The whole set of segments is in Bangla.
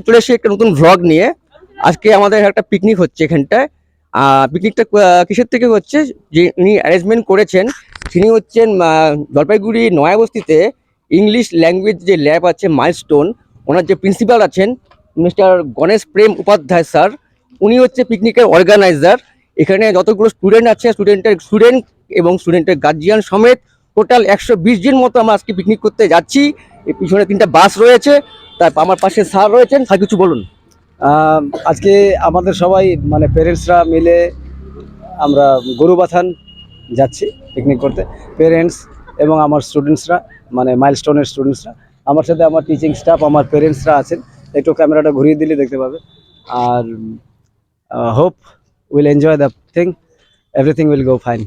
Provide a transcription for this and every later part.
চলে এসেছি একটা নতুন ভ্লগ নিয়ে। আজকে আমাদের একটা পিকনিক হচ্ছে এখানটায়। পিকনিকটা কিসের থেকে হচ্ছে, যে উনি অ্যারেঞ্জমেন্ট করেছেন তিনি হচ্ছেন জলপাইগুড়ি নয়াবস্তিতে ইংলিশ ল্যাঙ্গুয়েজ যে ল্যাব আছে মাইলস্টোন, ওনার যে প্রিন্সিপাল আছেন মিস্টার গণেশ প্রেম উপাধ্যায় স্যার, উনি হচ্ছে পিকনিকের অর্গানাইজার। এখানে যতগুলো স্টুডেন্ট আছে স্টুডেন্ট এবং স্টুডেন্টের গার্জিয়ান সমেত টোটাল 120 জন মতো আমরা আজকে পিকনিক করতে যাচ্ছি। এই পিছনে 3টা বাস রয়েছে, তারপর আমার পাশে স্যার রয়েছেন। স্যার কিছু বলুন। আজকে আমাদের সবাই মানে পেরেন্টসরা মিলে আমরা গরুবাথান যাচ্ছি পিকনিক করতে। পেরেন্টস এবং আমার স্টুডেন্টসরা, মানে মাইলস্টোনের স্টুডেন্টসরা, আমার সাথে আমার টিচিং স্টাফ, আমার পেরেন্টসরা আছেন। একটু ক্যামেরাটা ঘুরিয়ে দিলে দেখতে পাবে। আর hope will enjoy the thing, everything will go fine.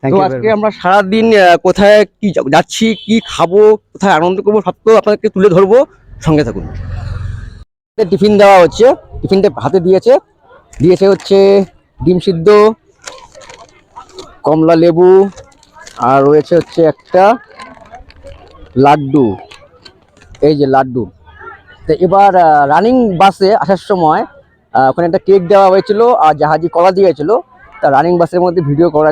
Thank to you. আজকে আমরা সারাদিন কোথায় কি যাচ্ছি, কি খাবো, কোথায় আনন্দ করবো, সব তো আপনাদেরকে তুলে ধরবো। সঙ্গে থাকুন। টিফিন দেওয়া হচ্ছে, টিফিনটা হাতে দিয়েছে হচ্ছে ডিম সিদ্ধ, কমলা লেবু, আর রয়েছে হচ্ছে একটা লাড্ডু। এই যে লাড্ডু। তো এবার রানিং বাসে আসার সময় ওখানে একটা কেক দেওয়া হয়েছিল আর জাহাজি কলা দিয়েছিল। তা রানিং বাসের মধ্যে ভিডিও করা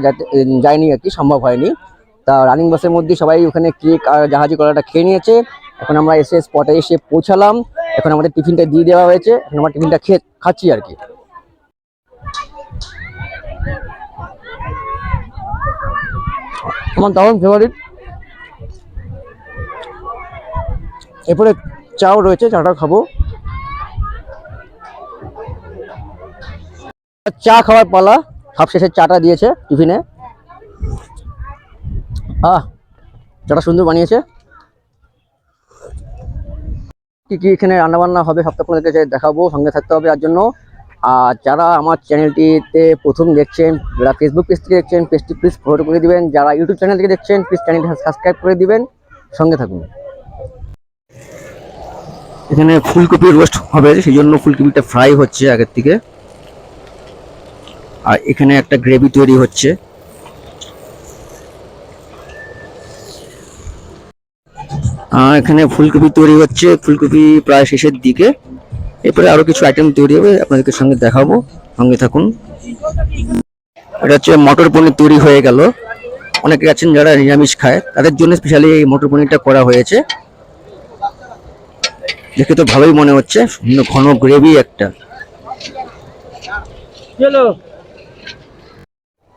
যায়নি আর কি, সম্ভব হয়নি। তা রানিং বাসের মধ্যে সবাই ওখানে কেক আর জাহাজি কলাটা খেয়ে নিয়েছে। এখন আমরা স্পটে এসে পৌঁছালাম। এখন আমাদের টিফিনটা দিয়ে দেওয়া হয়েছে, এখন আমরা টিফিনটা খাচ্ছি আর কি। আমার দারুণ ফেভারিট। এরপরে চাও রয়েছে, চাটা খাবো। চা খাওয়ার পালা, সব শেষে চাটা দিয়েছে টিফিনে। চাটা সুন্দর বানিয়েছে। কি কি এখানে রান্নাবান্না হবে সব তো আপনাদেরকে দেখাবো, সঙ্গে থাকতে হবে। তার জন্য আর যারা আমার চ্যানেলটিতে প্রথম দেখছেন, যারা ফেসবুক পেজ থেকে দেখছেন, পেজটি প্লিজ ফলো করে দিবেন। যারা ইউটিউব চ্যানেল থেকে দেখছেন প্লিজ চ্যানেলটি সাবস্ক্রাইব করে দিবেন। সঙ্গে থাকুন। এখানে ফুলকপি রোস্ট হবে, সেই জন্য ফুলকপিটা ফ্রাই হচ্ছে আগের থেকে। আর এখানে একটা গ্রেভি তৈরি হচ্ছে। এখানে ফুলকপি তৈরি হচ্ছে, ফুলকপি প্রায় শেষের দিকে। এরপরে আরো কিছু আইটেম তৈরি হবে, আপনাদেরকে সঙ্গে দেখাবো। সঙ্গে থাকুন। এটা হচ্ছে মটর পনির তৈরি হয়ে গেল। অনেকে আছেন যারা নিরামিষ খায়, তাদের জন্য স্পেশালি এই মটর পনিরটা করা হয়েছে। দেখে তো ভালোই মনে হচ্ছে, ঘন গ্রেভি একটা।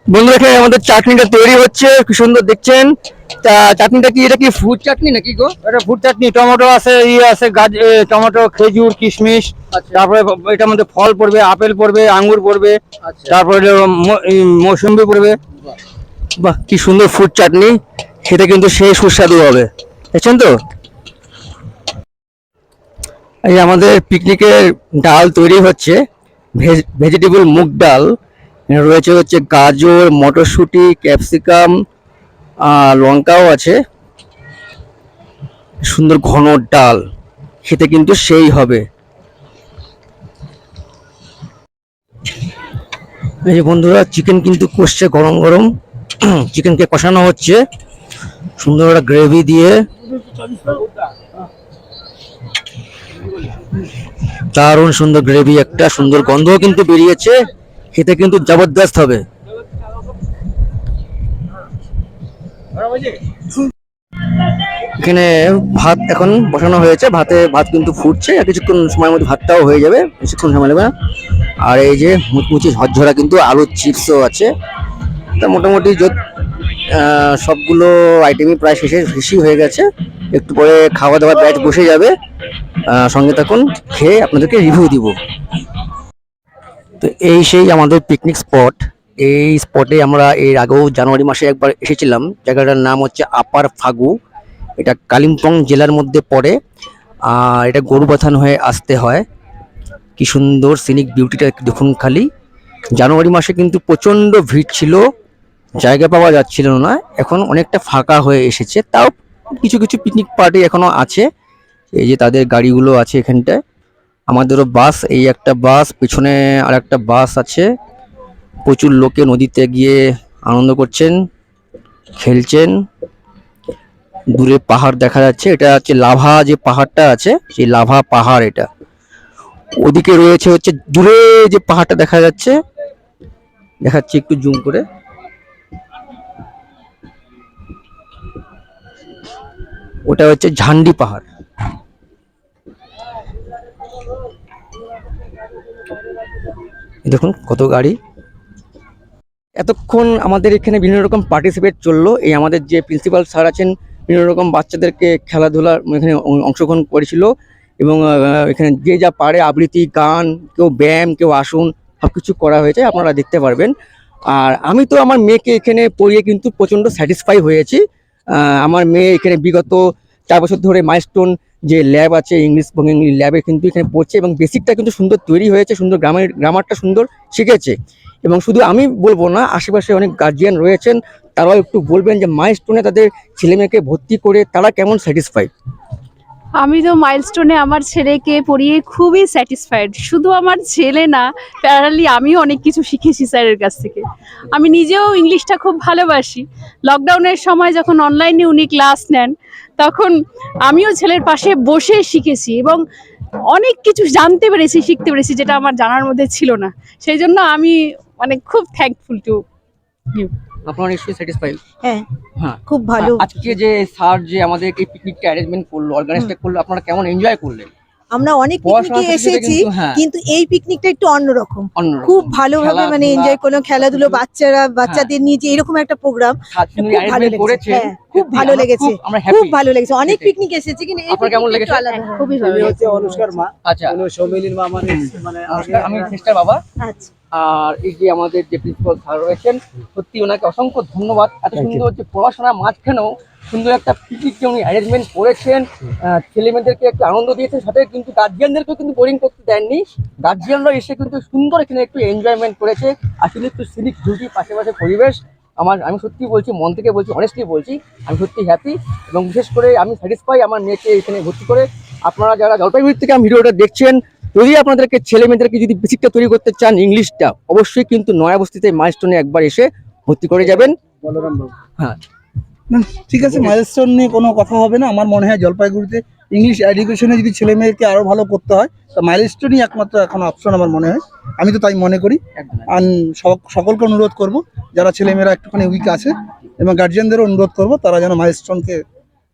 বন্ধুরা এখানে আমাদের চাটনিটা তৈরি হচ্ছে, কি সুন্দর দেখছেন। তা চাটনিটা কি, এটা কি ফ্রুট চাটনি নাকি গো? এটা ফুড চাটনি, টমেটো আছে, আছে টমেটো, খেজুর, কিশমিশ। তারপরে এটার মধ্যে ফল পড়বে, আপেল পড়বে, আঙ্গুর পড়বে, তারপরে মৌসুম্বি পড়বে। বাহ, কি সুন্দর ফ্রুট চাটনি, খেতে কিন্তু সেই সুস্বাদু হবে। দেখছেন তো। এই আমাদের পিকনিকের ডাল তৈরি হচ্ছে, ভেজিটেবল মুগ ডাল। রয়েছে হচ্ছে গাজর, মটরশুঁটি, ক্যাপসিকাম, লঙ্কাও আছে। সুন্দর ঘন ডাল, খেতে কিন্তু সেই হবে। এই যে বন্ধুরা, চিকেন কিন্তু কষছে গরম গরম। চিকেনকে কষানো হচ্ছে সুন্দর একটা গ্রেভি দিয়ে। দারুণ সুন্দর গ্রেভি, একটা সুন্দর গন্ধ কিন্তু বেরিয়েছে, খেতে কিন্তু জবরদস্ত হবে। এখানে ভাত এখন বসানো হয়েছে, ভাত কিন্তু ফুটছে, আর কিছুক্ষণ সময়ের মধ্যে ভাতটাও হয়ে যাবে, বেশিক্ষণ সময় লাগবে না। আর এই যে মুচমুচি ঝরঝরা কিন্তু আলুর চিপসও আছে। তা মোটামুটি সবগুলো আইটেমই প্রায় শেষই হয়ে গেছে। একটু পরে খাওয়া দাওয়ার ব্যাচ বসে যাবে। সঙ্গে থাকুন, খেয়ে আপনাদেরকে রিভিউ দিব। তো এই সেই আমাদের পিকনিক স্পট। এই স্পটে আমরা এর আগেও জানুয়ারি মাসে একবার এসেছিলাম। জায়গাটার নাম হচ্ছে আপার ফাগু। এটা কালিম্পং জেলার মধ্যে পড়ে। আর এটা গরুবাথান হয়ে আসতে হয়। কি সুন্দর সিনিক বিউটিটা দেখুন খালি। জানুয়ারি মাসে কিন্তু প্রচন্ড ভিড় ছিল, জায়গা পাওয়া যাচ্ছিল না। এখন অনেকটা ফাঁকা হয়ে এসেছে, তাও কিছু কিছু পিকনিক পার্টি এখনো আছে। এই যে তাদের গাড়িগুলো আছে এখানটায়। আমাদেরও বাস, এই একটা বাস, পিছনে আর একটা বাস আছে। প্রচুর লোকে নদীতে গিয়ে আনন্দ করছেন, খেলছেন। দূরে পাহাড় দেখা যাচ্ছে, এটা হচ্ছে লাভা যে পাহাড়টা আছে, সেই লাভা পাহাড় এটা। ওদিকে রয়েছে হচ্ছে দূরে যে পাহাড়টা দেখা যাচ্ছে, দেখাচ্ছি একটু জুম করে। ওটা হচ্ছে ঝান্ডি পাহাড়। দেখুন কত গাড়ি। এতক্ষণ আমাদের এখানে বিভিন্ন রকম পার্টিসিপেট চললো। এই আমাদের যে প্রিন্সিপাল স্যার আছেন বিভিন্ন রকম বাচ্চাদেরকে খেলাধুলার এখানে অংশগ্রহণ করেছিল, এবং এখানে যে যা পারে আবৃত্তি, গান, কেউ ব্যায়াম, কেউ আসন, সব কিছু করা হয়েছে, আপনারা দেখতে পারবেন। আর আমি তো আমার মেয়েকে এখানে পড়িয়ে কিন্তু প্রচণ্ড স্যাটিসফাই হয়েছি। আমার মেয়ে এখানে বিগত 4 বছর ধরে মাইলস্টোন যে ল্যাব আছে, ইংলিশ ল্যাবে কিন্তু এখানে পড়ছে, এবং বেসিকটা কিন্তু সুন্দর তৈরি হয়েছে, সুন্দর গ্রামারটা সুন্দর শিখেছে। এবং শুধু আমি বলবো না, আশেপাশে অনেক গার্জিয়ান রয়েছেন, তারাও একটু বলবেন যে মাইলস্টোনে তাদের ছেলে মেয়েকে ভর্তি করে তারা কেমন স্যাটিসফাই। আমি তো মাইলস্টোনে আমার ছেলেকে পড়িয়ে খুবই স্যাটিসফাইড। শুধু আমার ছেলে না, প্যারালি আমিও অনেক কিছু শিখেছি স্যারের কাছ থেকে। আমি নিজেও ইংলিশটা খুব ভালোবাসি। লকডাউনের সময় যখন অনলাইনে উনি ক্লাস নেন, তখন আমিও ছেলের পাশে বসে শিখেছি এবং অনেক কিছু জানতে পেরেছি, শিখতে পেরেছি, যেটা আমার জানার মধ্যে ছিল না। সেই জন্য আমি মানে খুব থ্যাঙ্কফুল টু ইউ। আপনারা নিশ্চয়ই স্যাটিসফাই। হ্যাঁ, হ্যাঁ, খুব ভালো। আজকে যে স্যার যে আমাদের এই পিকনিকটা অ্যারেঞ্জমেন্ট করলো, অর্গানাইজটা করলো, আপনারা কেমন এনজয় করলেন? আমরা অনেক পড়াশোনার পিকনিকে সাথে সাথে এসেছি, হ্যাঁ, কিন্তু এই পিকনিকটা একটু অন্যরকম। অন্যরকম। খুব ভালোভাবে মানে খেলাধুলা, এনজয় করলাম, খেলাধুলো, সবকিছু। বাচ্চাদের নিয়ে যে এরকম একটা প্রোগ্রাম ছাত্রী খুব ভালো arrangement লেগেছে। করেছেন, হ্যাঁ, খুব সত্যি ভালো আমরা লেগেছে, আমরা খুব happy। ভালো লেগেছে। অনেক সেটাই। পিকনিক এসেছি, কিন্তু এই আপনার কেমন পিকনিকটা একটু লেগেছে? আলাদা। খুবই ভালো উনি লেগেছে। হচ্ছে অনুষ্কার মা, আচ্ছা, উনি সৌমিলির মা, মানে মানে নমস্কার, আমি চেষ্টার বাবা। আচ্ছা, আর এই যে আমাদের যে প্রিন্সিপাল স্যার রয়েছেন, সত্যি ওনাকে অসংখ্য ধন্যবাদ। এত Thank you. সুন্দর যে পড়াশোনার মাঝখানেও সুন্দর একটা পিকনিক যে উনি অ্যারেঞ্জমেন্ট করেছেন, ছেলে মেয়েদেরকে একটু আনন্দ দিয়েছেন, সাথে কিন্তু গার্জিয়ানদেরকেও কিন্তু বোরিং করতে দেননি। গার্জিয়ানরা এসে কিন্তু সুন্দর এখানে একটু এনজয়মেন্ট করেছে। আসলে একটু সিনিক বিউটি, পাশাপাশি পরিবেশ, আমি সত্যি বলছি, মন থেকে বলছি, অনেস্টলি বলছি, আমি সত্যি হ্যাপি। এবং বিশেষ করে আমি স্যাটিসফাই আমার মেয়েকে এখানে ভর্তি করে। আপনারা যারা জলপাইগুড়ি থেকে আমার ভিডিওটা দেখছেন, যদি আপনাদেরকে ছেলে মেয়েদেরকে যদি বেসিকটা তৈরি করতে চান ইংলিশটা, অবশ্যই কিন্তু নয়া বস্তিতে মাইলস্টোনে একবার এসে ভর্তি করে যাবেন। বলরাম বাবু। হ্যাঁ, না, ঠিক আছে, মাইলস্টোন নিয়ে কোনো কথা হবে না। আমার মনে হয় জলপাইগুড়িতে ইংলিশ এডুকেশনে যদি ছেলে মেয়েকে আরো ভালো করতে হয়, তো মাইলস্টোনই একমাত্র এখন অপশন আমার মনে হয়। আমি তো তাই মনে করি। একদম। আর সকলকে অনুরোধ করব, যারা ছেলেমেয়েরা একটুখানি উইক আছে, এবং গার্জিয়ানদেরও অনুরোধ করব, তারা যেন মাইলস্টোনকে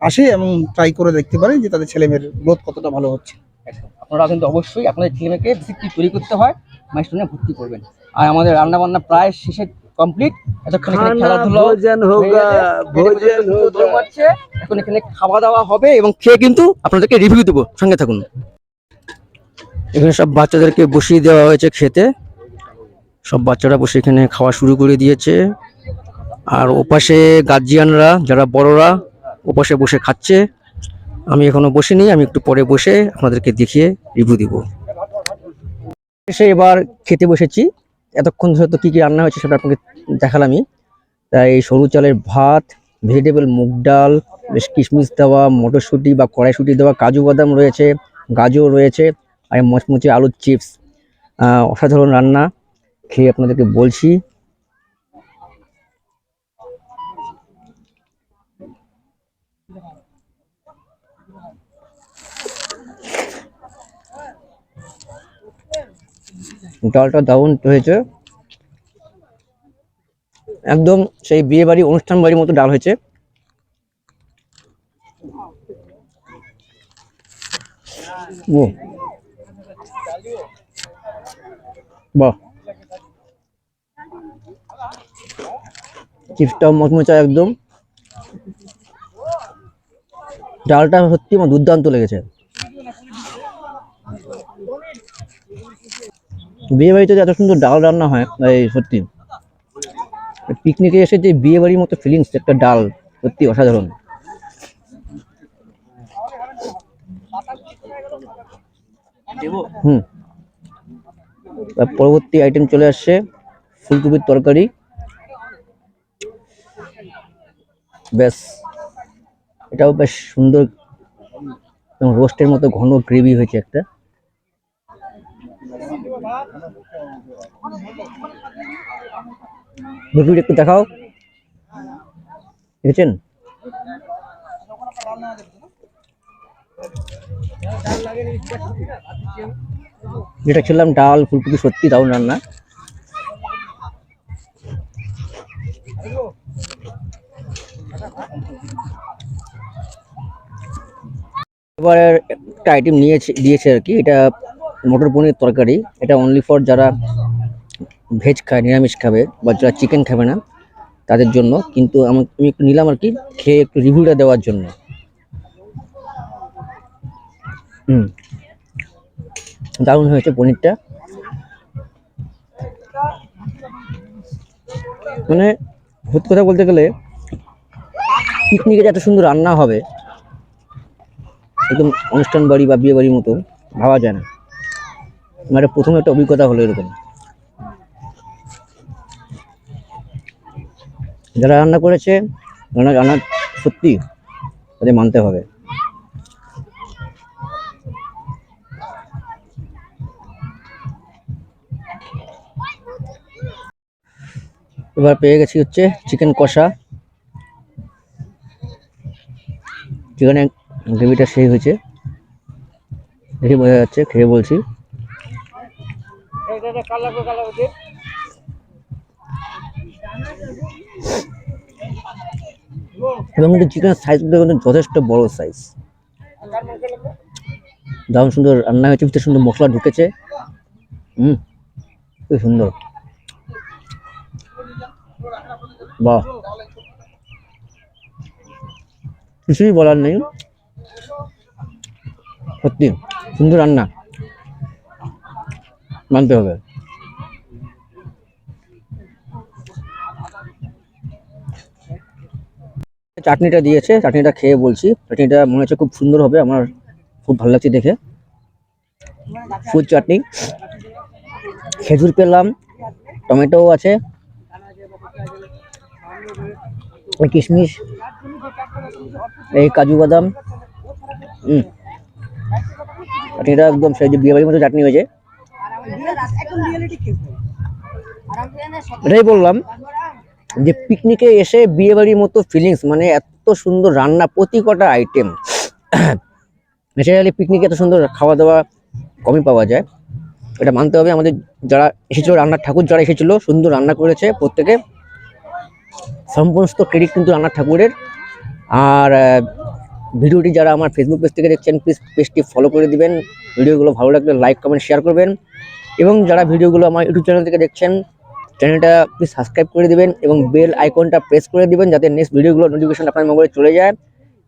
আসে এবং ট্রাই করে দেখতে পারে যে তাদের ছেলেমেয়ের গ্রোথ কতটা ভালো হচ্ছে। একদম। আপনারা কিন্তু অবশ্যই আপনাদের ছেলেমেয়েকে বেসিকটি তৈরি করতে হয়, মাইলস্টোনে ভর্তি করবেন। আর আমাদের রান্না বান্না প্রায় শেষে কমপ্লিট। এতক্ষণ এখানে খেলাধুলা ভোজন হয়ে হোগা, গেছে, ভোজন হোগা। হচ্ছে। এখন এখানে খাওয়া দাওয়া হবে এবং খেয়ে কিন্তু আপনাদেরকে রিভিউ দেবো, সঙ্গে থাকুন। এখানে সব বাচ্চাদেরকে বসিয়ে দেওয়া হয়েছে খেতে। সব বাচ্চারা বসে এখানে খাওয়া শুরু করে দিয়েছে। আর ওপাশে গার্জিয়ানরা যারা বড়রা ওপাশে বসে খাচ্ছে। আমি এখনো বসিনি, আমি একটু পরে বসে আপনাদেরকে দেখিয়ে রিভিউ দিব। এসে এবার খেতে বসেছি। এতক্ষণ ধরে তো কি কি রান্না হয়েছে সেটা আপনাকে দেখালামই। তাই সরু চালের ভাত, ভেজিটেবল মুগ ডাল, বেশ কিশমিশ দেওয়া, মটরশুঁটি বা কড়াইশুঁটি দেওয়া, কাজু বাদাম রয়েছে, গাজর রয়েছে, আর মচমচে আলুর চিপস। অসাধারণ রান্না, খেয়ে আপনাদেরকে বলছি। ডালটা দারুণ হয়েছে, একদম সেই বিয়ে বাড়ি, অনুষ্ঠান বাড়ির মতো ডাল হয়েছে। ও বাহ, চিপসটাও মচমচা একদম। ডালটা সত্যি আমার দুর্দান্ত লেগেছে। বিয়ে বাড়িতে এত সুন্দর ডাল রান্না হয়, এই সত্যি পিকনিকে এসে যে বিয়ে বাড়ির মতো ফিলিংস, একটা ডাল সত্যি অসাধারণ। হুম, পরবর্তী আইটেম চলে আসছে ফুলকপির তরকারি। বেশ, এটাও বেশ সুন্দর, রোস্টের মতো ঘন গ্রেভি হয়েছে একটা। মুরগিটা একটু দেখাও, দেখেছেন? যেটা খেলাম ডাল ফুলকপি সত্যি দারুণ রান্না। এবার একটা আইটেম দিয়েছে আর কি, এটা মটর পনির তরকারি। এটা অনলি ফর যারা ভেজ খায়, নিরামিষ খাবে বা যারা চিকেন খাবে না তাদের জন্য। কিন্তু আমি একটু নিলাম আর কি, খেয়ে একটু রিভিউটা দেওয়ার জন্য। দারুণ হয়েছে পনিরটা। মানে সত্যি কথা বলতে গেলে পিকনিকে এত সুন্দর রান্না হবে একদম অনুষ্ঠান বাড়ি বা বিয়ে বাড়ির মতো ভাবা যায় না। মানে প্রথম একটা অভিজ্ঞতা হলো এরকম। যারা রান্না করেছে রান্না সত্যি তাদের মানতে হবে। এবার পেয়ে গেছি হচ্ছে চিকেন কষা। চিকেনের গ্রেভিটা সেই হয়েছে, দেখে বোঝা যাচ্ছে, খেয়ে বলছি। এবং কিন্তু চিকেনের সাইজগুলো কিন্তু যথেষ্ট বড় সাইজ, দারুণ সুন্দর রান্না হয়েছে, ভিতরে সুন্দর মশলা ঢুকেছে। খুব সুন্দর, বাহ, কিছুই বলার নেই, সত্যি সুন্দর রান্না, মানতে হবে। চাটনিটা দিয়েছে, চাটনিটা খেয়ে বলছি, চাটনিটা মনে হচ্ছে খুব সুন্দর হবে, আমার খুব ভালো লাগছে দেখে। ফুড চাটনি, খেজুর পেলাম, টমেটো আছে, কিশমিশ, এই কাজু বাদাম। চাটনিটা একদম সেই যে বিয়ে বাড়ির মতো চাটনি হয়েছে। এটাই বললাম যে পিকনিকে এসে বিয়ে বাড়ির মতো ফিলিংস, মানে এত সুন্দর রান্না, প্রতি কটা আইটেম। ন্যাচারালি পিকনিকে এত সুন্দর খাওয়া দাওয়া কমই পাওয়া যায়, এটা মানতে হবে। আমাদের যারা এসেছিল, রান্নার ঠাকুর যারা এসেছিল, সুন্দর রান্না করেছে প্রত্যেকে, সমস্ত ক্রেডিট কিন্তু রান্নার ঠাকুরের। আর ভিডিওটি যারা আমার ফেসবুক পেজ থেকে দেখছেন, প্লিজ পেজটি ফলো করে দিবেন, ভিডিওগুলো ভালো লাগলে লাইক কমেন্ট শেয়ার করবেন। এবং যারা ভিডিওগুলো আমার ইউটিউব চ্যানেল থেকে দেখছেন, চ্যানেলটা প্লিজ সাবস্ক্রাইব করে দিবেন এবং বেল আইকনটা প্রেস করে দিবেন, যাতে নেক্সট ভিডিওগুলো নোটিফিকেশন আপনার মোবাইলে চলে যায়।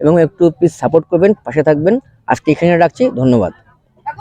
এবং একটু প্লিজ সাপোর্ট করবেন, পাশে থাকবেন। আজকে এখানে রাখছি, ধন্যবাদ।